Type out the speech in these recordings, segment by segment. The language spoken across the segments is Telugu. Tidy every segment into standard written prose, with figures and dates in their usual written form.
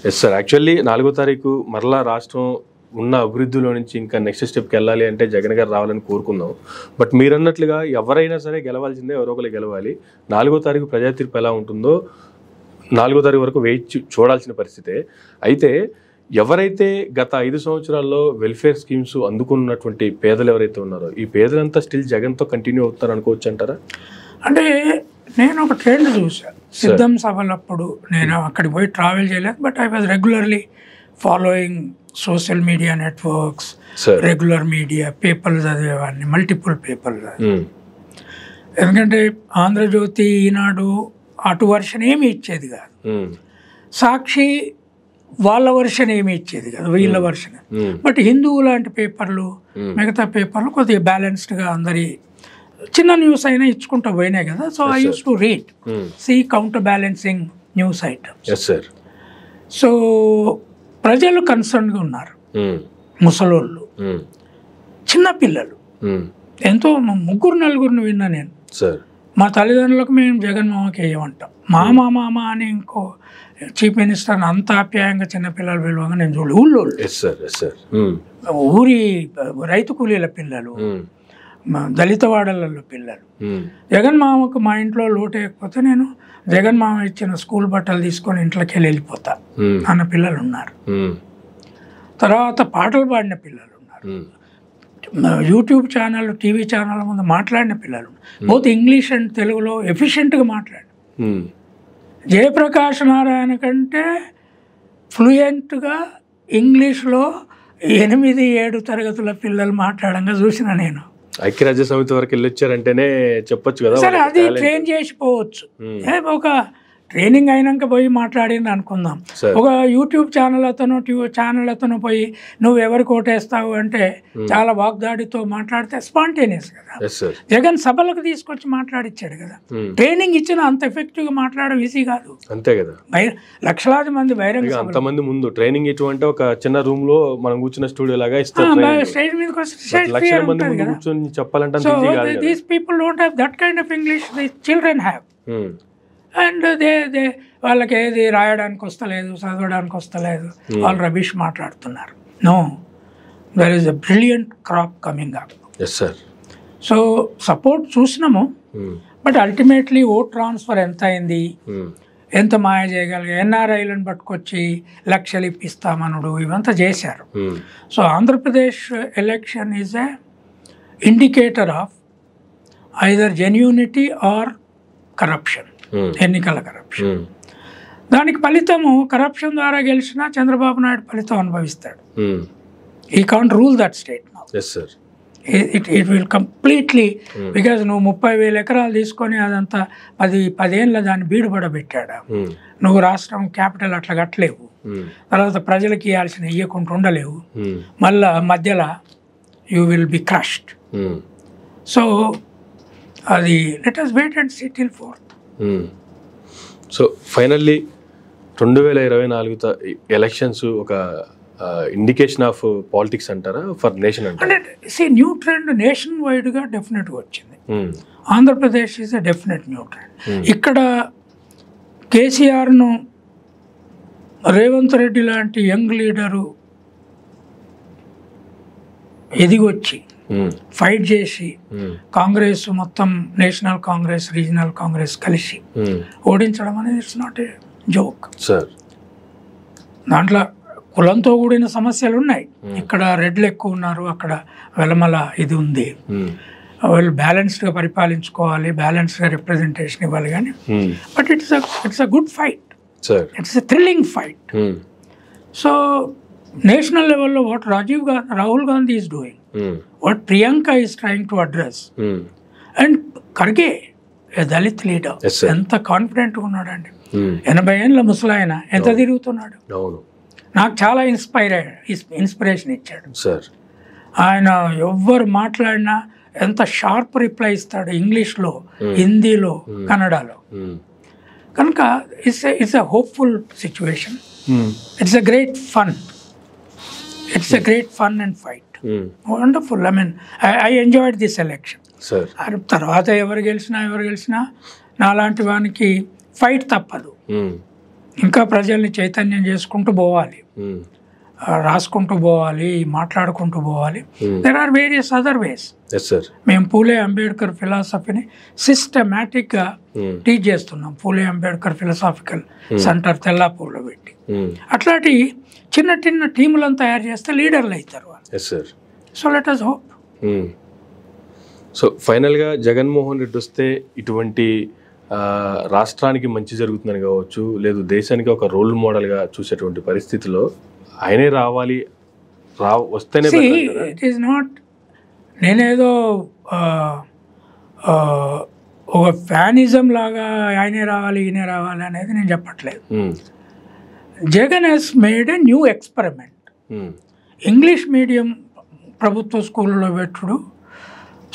ఎస్ సార్, యాక్చువల్లీ 4వ తారీఖు మరలా రాష్ట్రం ఉన్న అభివృద్ధిలో నుంచి ఇంకా నెక్స్ట్ స్టెప్కి వెళ్ళాలి అంటే జగన్ గారు రావాలని కోరుకుందాం. బట్ మీరు అన్నట్లుగా ఎవరైనా సరే గెలవాల్సిందే, ఎవరో ఒకరు గెలవాలి. 4వ తారీఖు ప్రజా తీర్పు ఎలా ఉంటుందో 4వ తారీఖు వరకు వెయిట్ చూడాల్సిన పరిస్థితే. అయితే ఎవరైతే గత 5 సంవత్సరాల్లో వెల్ఫేర్ స్కీమ్స్ అందుకున్నటువంటి పేదలు ఎవరైతే ఉన్నారో ఈ పేదలంతా స్టిల్ జగన్తో కంటిన్యూ అవుతారు అనుకోవచ్చు అంటారా? అంటే నేను ఒక ట్రెండ్ చూసాను సిద్ధం సభలప్పుడు. నేను అక్కడికి పోయి ట్రావెల్ చేయలేదు, but I was regularly following social media networks, regular media, పేపర్లు చదివేవాడిని, మల్టిపుల్ పేపర్లు చదివే. ఎందుకంటే ఆంధ్రజ్యోతి, ఈనాడు అటు వర్షన్ ఏమి ఇచ్చేది కాదు, సాక్షి వాళ్ళ వర్షన్ ఏమి ఇచ్చేది కాదు, వీళ్ళ వర్షన్. బట్ హిందువు లాంటి పేపర్లు, మిగతా పేపర్లు కొద్దిగా బ్యాలెన్స్డ్గా అందరి చిన్న న్యూస్ అయినా ఇచ్చుకుంటూ పోయినాయి కదా. So I use to read, see counter balancing news items. So ప్రజలు కన్సర్న్గా ఉన్నారు, ముసలోళ్ళు, చిన్నపిల్లలు. ఎంతో 3-4 విన్నా నేను. మా తల్లిదండ్రులకు మేము జగన్మామకి వేయమంటాం, మామ అని ఇంకో చీఫ్ మినిస్టర్ని అంత ఆప్యాయంగా చిన్నపిల్లలు పిలువగా నేను చూడలేదు. ఊళ్ళోళ్ళు, ఊరి రైతు కూలీల పిల్లలు, దళిత వాడలలో పిల్లలు. జగన్ మామకు మా ఇంట్లో లోటేయకపోతే నేను జగన్ మామ ఇచ్చిన స్కూల్ బట్టలు తీసుకొని ఇంట్లోకి వెళ్ళిపోతా అన్న పిల్లలు ఉన్నారు. తర్వాత పాటలు పాడిన పిల్లలు ఉన్నారు, యూట్యూబ్ ఛానల్, టీవీ ఛానల్ ముందు మాట్లాడిన పిల్లలు, బోత్ ఇంగ్లీష్ అండ్ తెలుగులో ఎఫిషియెంట్గా మాట్లాడు. జయప్రకాష్ నారాయణ కంటే ఫ్లూయెంట్గా ఇంగ్లీష్లో 8-7 తరగతుల పిల్లలు మాట్లాడంగా చూసిన నేను. ఐక్యరాజ్య సమితి వరకు వెళ్ళొచ్చారంటేనే చెప్పొచ్చు కదా. సరే, అది ట్రైన్ చేసిపోవచ్చు. ఒక ట్రైనింగ్ అయినాక పోయి మాట్లాడింది అనుకుందాం. ఒక యూట్యూబ్ ఛానల్ అతను పోయి నువ్వు ఎవరికి ఓటేస్తావు అంటే చాలా వాగ్దాడితో మాట్లాడితే స్పాంటేనియస్ కదా. జగన్ సభలకు తీసుకొచ్చి మాట్లాడిచ్చాడు కదా. ట్రైనింగ్ ఇచ్చిన అంత ఎఫెక్టివ్ గా మాట్లాడడం ఈజీ కాదు. అంతే కదా. లక్షలాది మంది బహిరంగ అంతమంది ముందు ట్రైనింగ్ ఇటువంటి ఒక చిన్న రూమ్ లో మనం కూర్చున్న స్టూడియో లాగా ఇస్తారు. స్టేజ్ మీద చెప్పాలంటే these people don't have that kind of English the children have. And వాళ్ళకి ఏది రాయడానికి వస్తలేదు, చదవడానికి వస్తలేదు, వాళ్ళు రబీష్ మాట్లాడుతున్నారు. No, there is a brilliant crop coming up. So support చూసినాము, బట్ అల్టిమేట్లీ ఓట్ ట్రాన్స్ఫర్ ఎంత అయింది, ఎంత మాయ చేయగలిగా, ఎన్ఆర్ఐలను పట్టుకొచ్చి లక్షలు ఇప్పిస్తామనుడు ఇవంతా చేశారు. So Andhra Pradesh election is a indicator of either genuinity or corruption, ఎన్నికల కరప్షన్. దానికి ఫలితము కరప్షన్ ద్వారా గెలిచినా చంద్రబాబు నాయుడు ఫలితం అనుభవిస్తాడు. ఈ can't rule that state now. It will completely, because నువ్వు 30,000 ఎకరాలు తీసుకొని అదంతా 10 ఏళ్ళ దాన్ని బీడుపడబెట్టాడు. నువ్వు రాష్ట్రం క్యాపిటల్ అట్లా కట్టలేవు, తర్వాత ప్రజలకు ఇవ్వాల్సిన ఇవ్వకుండా ఉండలేవు, మళ్ళా మధ్యలో you will be crushed. So అది let us wait and see till 4th. So finally 2024 elections ఒక ఇండికేషన్ ఆఫ్ పాలిటిక్స్ అంటారా ఫర్ నేషన్ అంటే న్యూ ట్రెండ్ నేషన్ వైడ్గా డెఫినెట్గా వచ్చింది. Andhra Pradesh is a definite new trend. ఇక్కడ కేసీఆర్ను రేవంత్ రెడ్డి లాంటి యంగ్ లీడరు ఎదిగొచ్చి ఫైట్ చేసి కాంగ్రెస్ మొత్తం నేషనల్ కాంగ్రెస్, రీజనల్ కాంగ్రెస్ కలిసి ఓడించడం అనేది ఇట్స్ నాట్ ఏ జోక్. దాంట్లో కులంతో కూడిన సమస్యలు ఉన్నాయి. ఇక్కడ రెడ్లు ఎక్కువ ఉన్నారు, అక్కడ వెలమల ఇది ఉంది. వాళ్ళు బ్యాలెన్స్డ్గా పరిపాలించుకోవాలి, బ్యాలెన్స్డ్గా రిప్రజెంటేషన్ ఇవ్వాలి. కానీ but it's a good fight, it's a thrilling fight. So national లెవెల్లో what Rahul Gandhi is doing, what Priyanka is trying to address, and Kharge, a Dalit leader, ఎంత కాన్ఫిడెంట్గా ఉన్నాడండి. 80 ఏళ్ళ ముసలాయన ఎంత తిరుగుతున్నాడు. నాకు చాలా ఇన్స్పిరేషన్ ఇచ్చాడు. ఆయన ఎవ్వరు మాట్లాడినా ఎంత షార్ప్ రిప్లై ఇస్తాడు, ఇంగ్లీష్లో, హిందీలో, కన్నడలో. కనుక it's a hopeful situation. It's a great fun. It's a great fun and fight. Wonderful. I mean, I enjoyed this election. తర్వాత ఎవరు గెలిచినా నాలాంటి వానికి ఫైట్ తప్పదు. ఇంకా ప్రజల్ని చైతన్యం చేసుకుంటూ పోవాలి, రాసుకుంటూ పోవాలి, మాట్లాడుకుంటూ పోవాలి. There are various other ways. మేము పూలే అంబేద్కర్ ఫిలాసఫీని సిస్టమేటిక్గా టీచ్ చేస్తున్నాం. పూలే అంబేద్కర్ ఫిలాసాఫికల్ సెంటర్ తెల్లాపూర్లో పెట్టి అట్లాంటి చిన్న చిన్న టీములను తయారు చేస్తే లీడర్లు అవుతారు వాళ్ళు. So let us hope. So ఫైనల్గా జగన్మోహన్ రెడ్డి వస్తే ఇటువంటి రాష్ట్రానికి మంచి జరుగుతుందని కావచ్చు, లేదు దేశానికి ఒక రోల్ మోడల్గా చూసేటువంటి పరిస్థితిలో ఆయనే రావాలి, వస్తేనే ఇట్ ఈస్ నాట్ నేనేదో ఒక ఫ్యానిజం లాగా ఆయనే రావాలి ఈయనే రావాలి అనేది నేను చెప్పట్లేదు. Jagan has made a new experiment. English medium ప్రభుత్వ స్కూళ్ళలో పెట్టుడు,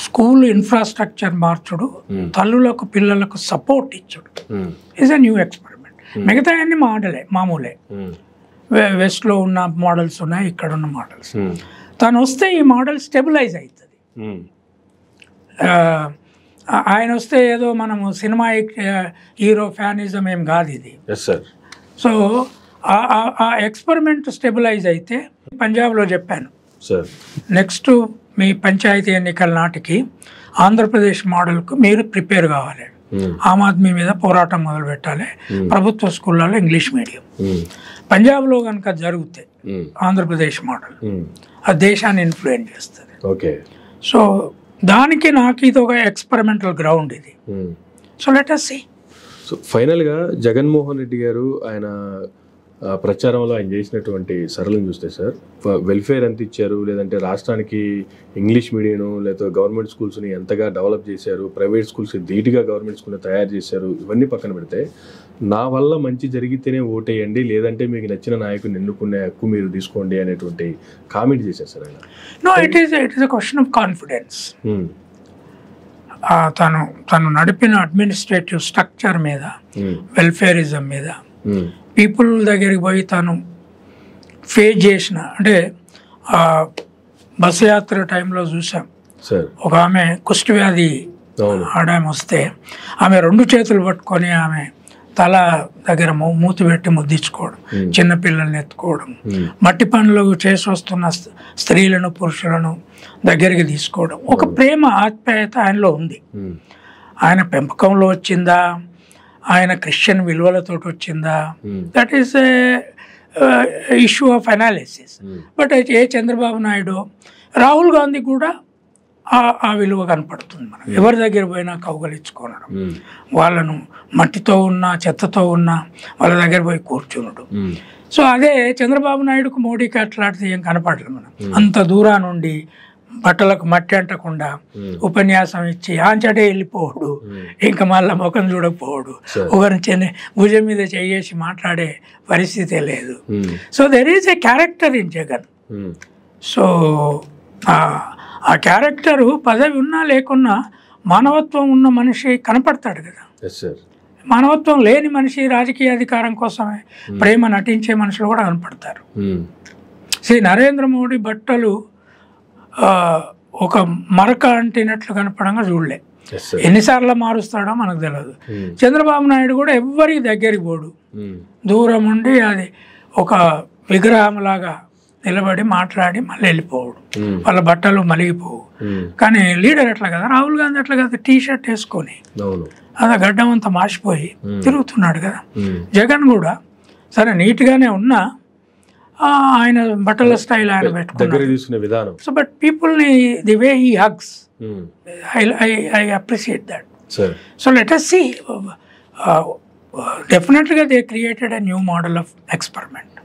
స్కూల్ ఇన్ఫ్రాస్ట్రక్చర్ మార్చుడు, తల్లులకు పిల్లలకు సపోర్ట్ ఇచ్చుడు ఈజ్ ఎ న్యూ ఎక్స్పెరిమెంట్. మిగతా అన్ని మామూలే. వెస్ట్లో ఉన్న మోడల్స్ ఉన్నాయి, ఇక్కడ ఉన్న మోడల్స్. తను వస్తే ఈ మోడల్ స్టెబిలైజ్ అవుతుంది. ఆయన వస్తే ఏదో మనము సినిమా హీరో ఫ్యానిజం ఏం కాదు ఇది. సో ఆ ఎక్స్పెరిమెంట్ స్టెబిలైజ్ అయితే పంజాబ్లో చెప్పాను, నెక్స్ట్ మీ పంచాయతీ ఎన్నికల నాటికి ఆంధ్రప్రదేశ్ మోడల్కు మీరు ప్రిపేర్ కావాలి. ఆమ్ ఆద్మీ మీద పోరాటం మొదలు పెట్టాలి. ప్రభుత్వ స్కూళ్ళలో ఇంగ్లీష్ మీడియం. పంజాబ్లో కనుక జరిగితే ఆంధ్రప్రదేశ్ మోడల్ ఆ దేశాన్ని ఇన్ఫ్లుయెన్స్ చేస్తుంది. సో దానికి నాకు ఇది ఒక ఎక్స్పెరిమెంటల్ గ్రౌండ్ ఇది. So let us see. So ఫైనల్గా జగన్మోహన్ రెడ్డి గారు ఆయన ప్రచారంలో ఆయన చేసినటువంటి సరళం చూస్తే సార్, వెల్ఫేర్ ఎంత ఇచ్చారు, లేదంటే రాష్ట్రానికి ఇంగ్లీష్ మీడియం లేదా గవర్నమెంట్ స్కూల్స్ని ఎంతగా డెవలప్ చేశారు, ప్రైవేట్ స్కూల్స్ ధీటుగా గవర్నమెంట్ స్కూల్ని తయారు చేశారు, ఇవన్నీ పక్కన పెడితే నా వల్ల మంచి జరిగితేనే ఓటేయండి, లేదంటే మీకు నచ్చిన నాయకుని ఎన్నుకునే హక్కు మీరు తీసుకోండి అనేటువంటి కామెంట్ చేశారు సార్ ఆయన. No, it is a question of confidence. తను నడిపిన అడ్మినిస్ట్రేటివ్ స్ట్రక్చర్ మీద, వెల్ఫేరిజం మీద, పీపుల్ దగ్గరికి పోయి తను ఫేస్ చేసిన, అంటే బస్సు యాత్ర టైంలో చూసాం, ఒక ఆమె కుష్టి వ్యాధి ఆమె వస్తే ఆమె 2 చేతులు పట్టుకొని ఆమె తల దగ్గర మూతి పెట్టి ముద్దించుకోవడం, చిన్నపిల్లల్ని ఎత్తుకోవడం, మట్టి పనులు చేసి వస్తున్న స్త్రీలను పురుషులను దగ్గరికి తీసుకోవడం, ఒక ప్రేమ ఆప్యాయత ఆయనలో ఉంది. ఆయన పెంపకంలో వచ్చిందా, ఆయన క్రిస్టియన్ విలువలతో వచ్చిందా, that is issue of analysis. But ఏ చంద్రబాబు నాయుడు, రాహుల్ గాంధీ కూడా ఆ విలువ కనపడుతుంది. మనం ఎవరి దగ్గర పోయినా కౌగలించుకోనడం, వాళ్ళను మట్టితో ఉన్నా చెత్తతో ఉన్నా వాళ్ళ దగ్గర పోయి కూర్చునడం. సో అదే చంద్రబాబు నాయుడుకు మోడీకి అట్లాంటిది ఏం కనపడలేదు. మనం అంత దూరా నుండి బట్టలకు మట్టి అంటకుండా ఉపన్యాసం ఇచ్చి ఆంచటే వెళ్ళిపోవడు, ఇంకా మళ్ళీ ముఖం చూడకపోవడు, ఒకరిని భుజం మీద చేసి మాట్లాడే పరిస్థితే లేదు. So there is a character in Jagan. So ఆ క్యారెక్టరు పదవి ఉన్నా లేకున్నా మానవత్వం ఉన్న మనిషి కనపడతాడు కదా. మానవత్వం లేని మనిషి రాజకీయ అధికారం కోసమే ప్రేమ నటించే మనుషులు కూడా కనపడతారు. శ్రీ నరేంద్ర మోడీ బట్టలు ఒక మరక అంటినట్లు కనపడంగా చూడలే. ఎన్నిసార్లు మారుస్తాడో మనకు తెలియదు. చంద్రబాబు నాయుడు కూడా ఎవ్వరికి దగ్గరికి పోడు, దూరం ఉండి అది ఒక విగ్రహంలాగా నిలబడి మాట్లాడి మళ్ళీ వెళ్ళిపోవడు, వాళ్ళ బట్టలు మలిగిపోవు. కానీ లీడర్ ఎట్లా కదా, రాహుల్ గాంధీ అట్లా కదా, టీ షర్ట్ వేసుకొని అలా గడ్డం అంతా మాసిపోయి తిరుగుతున్నాడు కదా. జగన్ కూడా సరే నీట్గానే ఉన్నా ఆయన బట్టల స్టైల్ ఆయన పెట్టుకున్నాడు. సో బట్ పీపుల్ని the way he hugs, I appreciate that. So let us see. డెఫినెట్గా they created a new model of experiment.